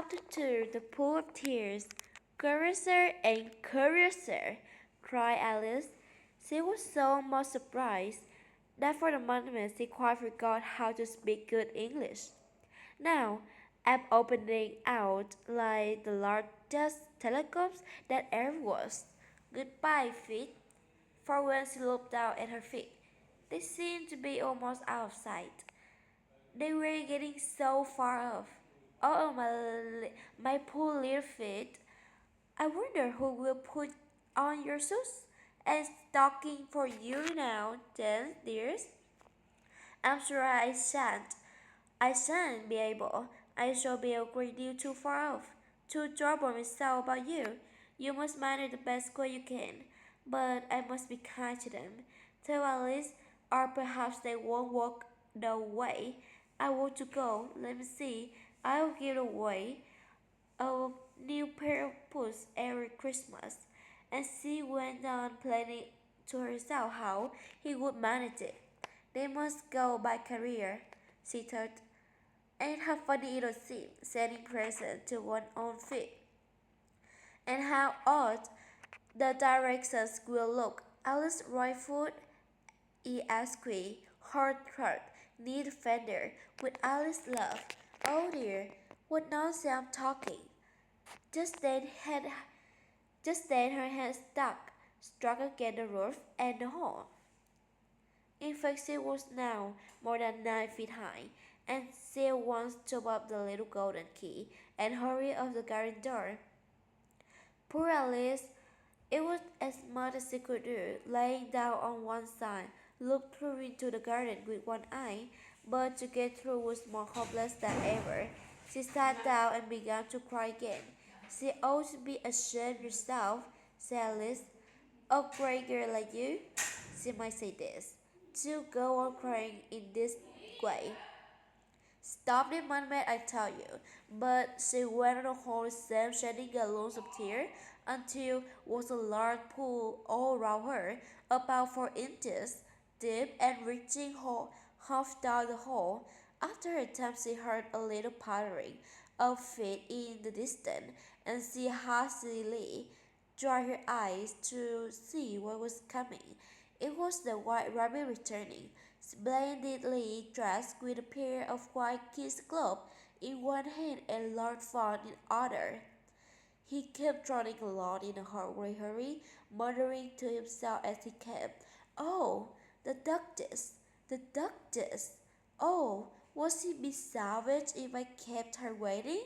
started to the pool of tears. Curiouser and curiouser, cried Alice. She was so much surprised that for the moment she quite forgot how to speak good English. Now, I'm opening out like the largest telescopes that ever was. Goodbye, feet. For when she looked down at her feet, they seemed to be almost out of sight. They were getting so far off. Oh, my poor little feet. I wonder who will put on your shoes and stocking for you now, then, dears. I'm sure I shan't. I shan't be able. I shall be a great deal too far off to trouble myself about you. You must manage the best way you can, but I must be kind to them. Tell Alice, or perhaps they won't walk the way I want to go. Let me see. I'll give away a new pair of boots every Christmas. And she went on planning to herself how he would manage it. They must go by career, she thought. And how funny it would seem, sending presents to one's own feet. And how odd the directions will look. Alice Royfoot, E.S.Q. Hearthrug, neat fender, with Alice love. Oh dear, what nonsense I'm talking. Just then, had, just then her hand struck against the roof and the hall. In fact, she was now more than 9 feet high, and she once took up the little golden key and hurried off the garden door. Poor Alice! It was as much as she could do, laying down on one side, looked through into the garden with one eye, but to get through was more hopeless than ever. She sat down and began to cry again. She ought to be ashamed yourself, said Alice. A great girl like you, she might say this, to go on crying in this way. Stop the moment, I tell you. But she went on the whole same shedding gallons of tears until was a large pool all round her, about 4 inches deep and reaching half down the hole. After a time she heard a little pattering of feet in the distance, and she hastily dried her eyes to see what was coming. It was the white rabbit returning, splendidly dressed with a pair of white kid gloves in one hand and large fan in the other. He kept trotting along in a hurry, muttering to himself as he kept, "Oh, the duchess, the duchess! Oh, was he be savage if I kept her waiting?"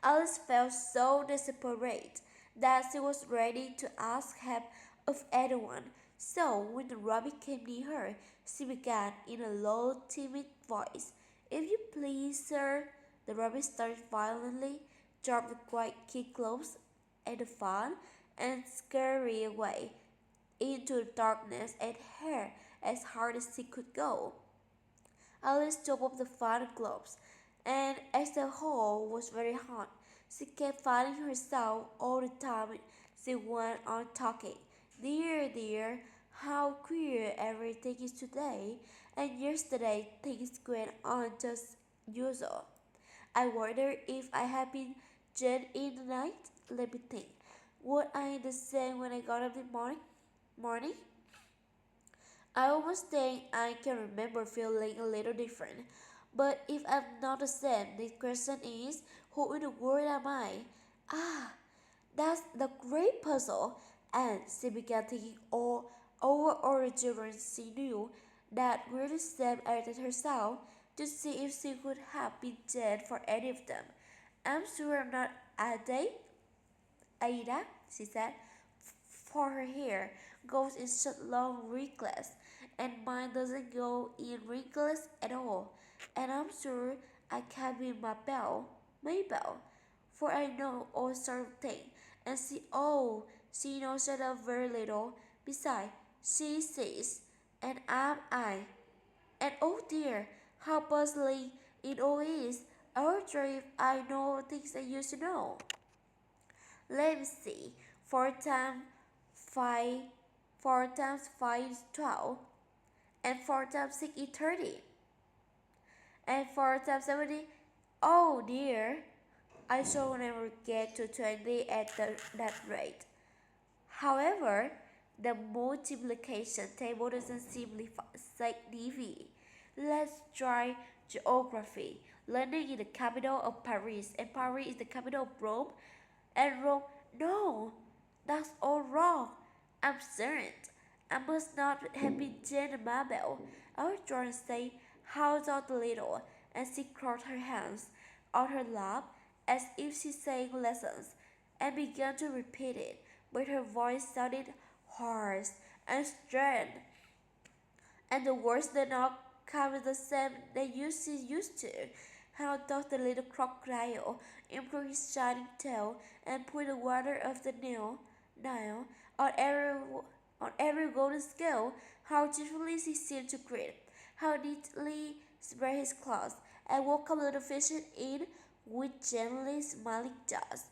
Alice felt so desperate that she was ready to ask help of anyone. So, when the rabbit came near her, she began in a low, timid voice, "If you please, sir." The rabbit started violently, dropped the white kid gloves and the fan, and scurried away into the darkness and her as hard as she could go. Alice took up the fan gloves, and as the hole was very hot, she kept fighting herself all the time. She went on talking. "Dear, dear, how queer everything is today, and yesterday things went on just usual. I wonder if I have been jet in the night. Let me think. Was I the same when I got up in the morning? I almost think I can remember feeling a little different. But if I'm not the same, the question is, who in the world am I? Ah, that's the great puzzle." And she began thinking all over all the children she knew that were the same as herself, to see if she could have been dead for any of them. "I'm sure I'm not Ada," she said, "for her hair goes in such long wrinkles, and mine doesn't go in wrinkles at all. And I'm sure I can't be Mabel, for I know all sorts of things, and she knows that a very little. Besides, she sees, and am I. And oh dear, how puzzling it all is. I wonder if I know things I used to know. Let me see. 5, 4 times 5 is 12, and 4 times 6 is 30, and 4 times 70. Oh dear, I shall never get to 20 at that rate. However, the multiplication table doesn't significant. Let's try geography. London is the capital of Paris, and Paris is the capital of Rome, and Rome. No, that's all wrong. I'm certain. I must not have been Jane Mabel. I was trying to say, "How's out the little?" and she crossed her hands on her lap as if she sang lessons, and began to repeat it, but her voice sounded hoarse and strained, and the words did not come with the same they used to. How does the little crocodile improve his shining tail and put the water of the Nile on every golden scale? How cheerfully he seemed to greet, how neatly spread his claws, and welcome little fishes in with gently smiling jaws.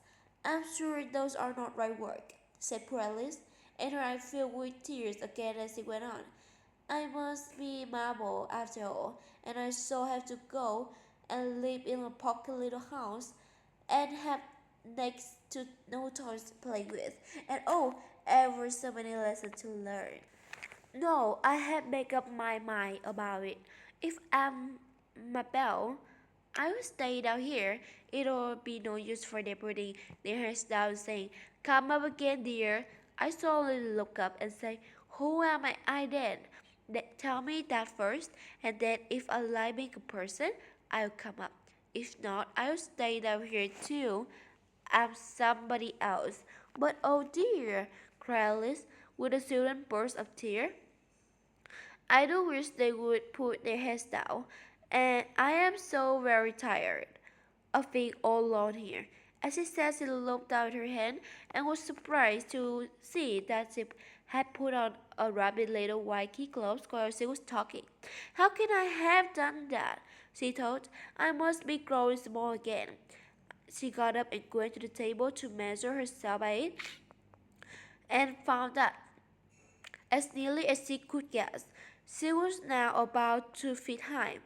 I'm sure those are not right words, said poor Alice, and her eyes filled with tears again as he went on. I must be Mabel after all, and I shall have to go and live in a pocket little house and have next to no toys to play with, and oh, ever so many lessons to learn. No, I have made up my mind about it. If I'm Mabel, I will stay down here. It'll be no use for them putting their heads down saying, "Come up again, dear." I slowly look up and say, "Who am I then?" They tell me that first, and then if I like being a person, I'll come up. If not, I'll stay down here too. I'm somebody else. But oh dear, cried Alice with a sudden burst of tears. I do wish they would put their heads down, and I am so very tired of being all alone here. As she said, she looked down at her hand and was surprised to see that she had put on a rabbit little white key gloves while she was talking. How can I have done that? She thought. I must be growing small again. She got up and went to the table to measure herself by it and found that as nearly as she could guess, she was now about 2 feet high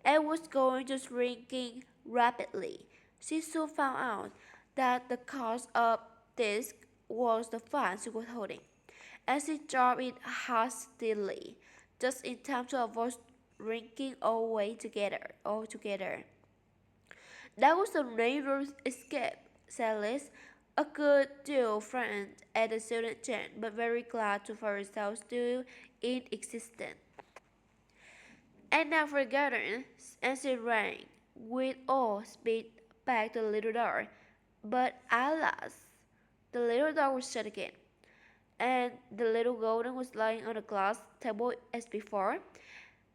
and was going to shrinking rapidly. She soon found out that the cause of this was the fan she was holding, and she dropped it hastily, just in time to avoid shrinking altogether. That was a narrow escape, said Liz, a good deal frightened at the sudden change, but very glad to find herself still in existence. And now forgotten, and she ran with all speed back to the little door. But alas, the little door was shut again, and the little golden was lying on the glass table as before,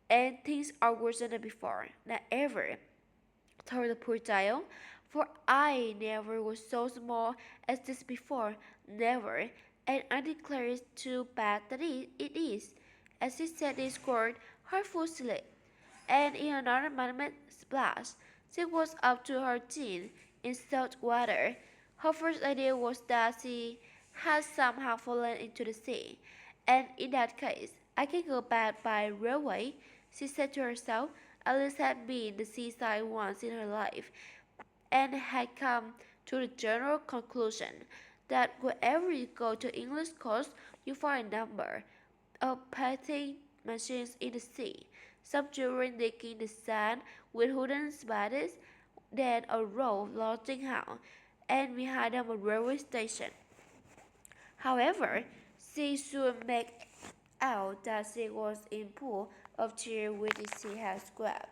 and things are worse than before, not ever, thought the poor child, for I never was so small as this before, never, and I declare it too bad that it is. As she said this word, her foot slipped, and in another moment, splash, she was up to her chin in salt water. Her first idea was that she had somehow fallen into the sea, and in that case, I can go back by railway, she said to herself. Alice had been the seaside once in her life, and had come to the general conclusion that wherever you go to English coast, you find a number of bathing machines in the sea, some children digging the sand with wooden spades, then a row of lodging house, and behind them a railway station. However, she soon made out that she was in pool of tears which she had scraped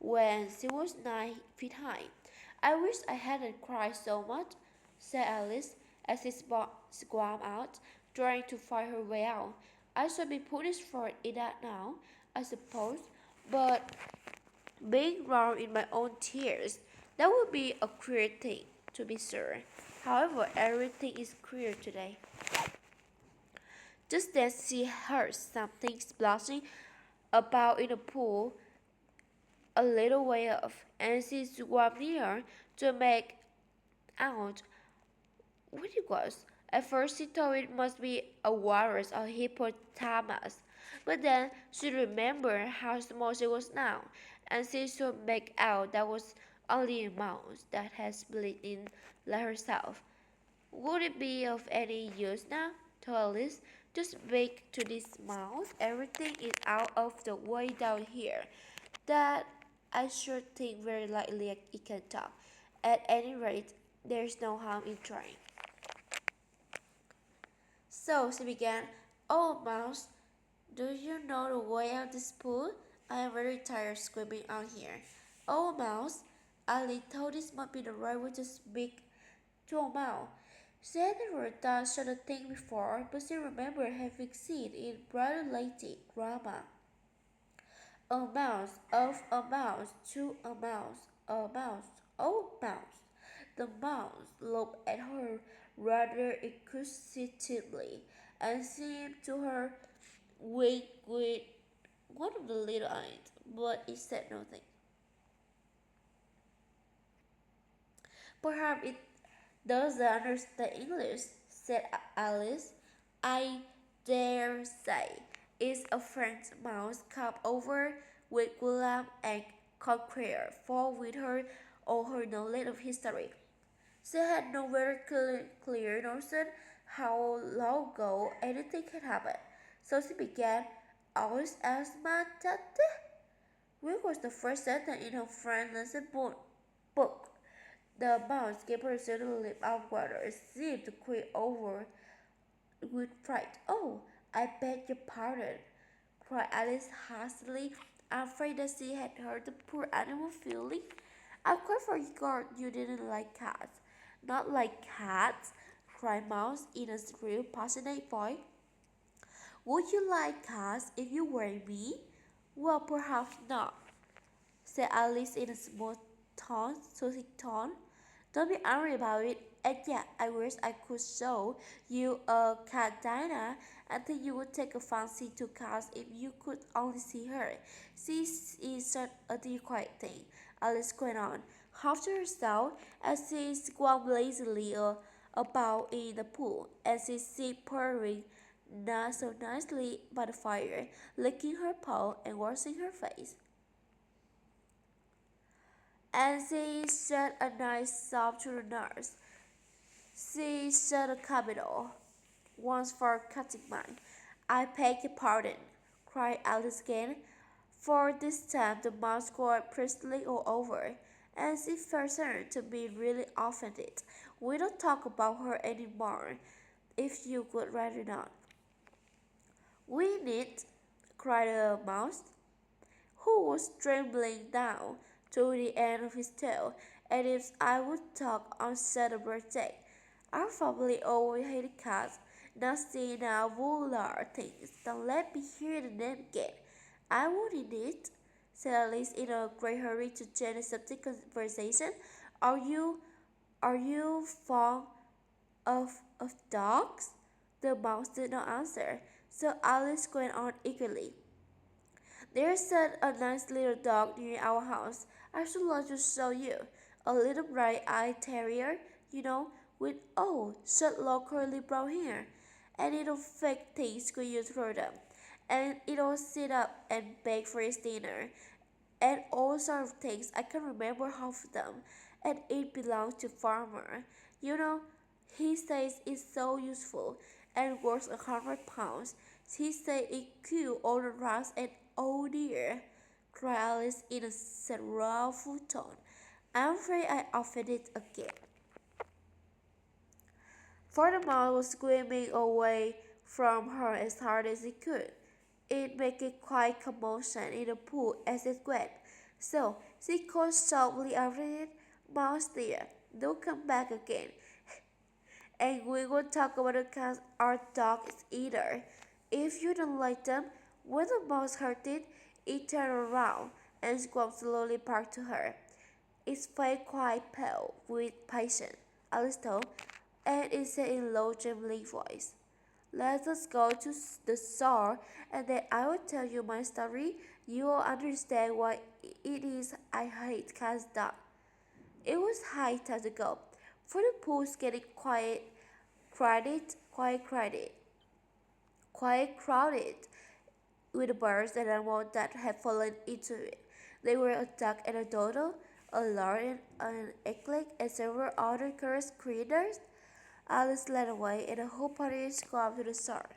when she was 9 feet high. I wish I hadn't cried so much, said Alice as she swam out, trying to find her way out. I shall be punished for it now, I suppose, but being drowned in my own tears, that would be a queer thing, to be sure. However, everything is queer today. Just then she heard something splashing about in the pool a little way off, and she swam near to make out what it was. At first she thought it must be a walrus or hippopotamus, but then she remembered how small she was now, and she should make out that was only a mouse that has bled in like herself. Would it be of any use now? To Alice, just speak to this mouse. Everything is out of the way down here. That I should think very likely it can talk. At any rate, there's no harm in trying. So she began, "Oh, mouse, do you know the way out of this pool? I am very tired screaming out here." "Oh, mouse," Ali thought this might be the right way to speak to a mouse. She had never done such a thing before, but she remembered having seen in Brother Lady drama. A mouse, of a mouse, to a mouse, oh mouse. The mouse looked at her rather inquisitively and seemed to her wink with one of the little eyes, but it said nothing. "Perhaps it doesn't understand English," said Alice. "I dare say it's a French mouse come over with Gulam and conquer, for with her all her knowledge of history. She had no very clear notion how long ago anything had happened. So she began, "Aus asthmatate," which was the first sentence in her French lesson book. The mouse gave herself a leap outward and seemed to quit over with fright. "Oh, I beg your pardon," cried Alice hastily, afraid that she had hurt the poor animal feeling. "I quite forgot you didn't like cats." "Not like cats?" cried Mouse in a shrill, passionate voice. "Would you like cats if you were me?" "Well, perhaps not," said Alice in a smooth tone, soothing tone. "Don't be angry about it. And yet, I wish I could show you a cat Dinah. I think you would take a fancy to cats if you could only see her. She is such a dear quiet thing," Alice went on, half to herself, as she swam lazily about in the pool, and she sat purring not so nicely by the fire, licking her paw and washing her face. And she shed a nice sob to the nurse. She said a capital once for cutting mine. "I beg your pardon," cried Alice again, for this time the mouse got prettily all over, and she pretended to be really offended. "We don't talk about her any more, if you would rather not." "We need," cried the mouse, who was trembling down to the end of his tail, "and if I would talk on such a birthday. Our family always hated cats. Now see now, vulgar things. Don't let me hear the name again." "I wouldn't it," said Alice in a great hurry to change the subject conversation. Are you fond of dogs?" The mouse did not answer, so Alice went on eagerly. "There's such a nice little dog near our house. I should like to show you. A little bright-eyed terrier, you know, with such long curly brown hair, and it'll fake things when you throw them, and it'll sit up and beg for its dinner, and all sorts of things. I can remember half of them, and it belongs to farmer. You know, he says it's so useful, and worth 100 pounds. He says it kills all the rats, and oh dear," cried Alice in a sorrowful tone, "I'm afraid I offended again." For the mouse was screaming away from her as hard as it could. It made quite commotion in the pool as it went. So she called softly after it, "Mouse dear, do come back again, and we won't talk about the cats or dogs either. If you don't like them." When the mouse heard it, it turned around and swam slowly back to her. Its face quite pale with passion, Alice thought, and it said in a low, trembling voice, "Let us go to the shore, and then I will tell you my story. You will understand why it is I hate cats dogs." It was high time to go, for the pool was getting quite crowded with the birds and animals that had fallen into it. There were a duck and a dodo, a lark, an eaglet, and several other curious creatures. Alice led away, and the whole party screamed to the start.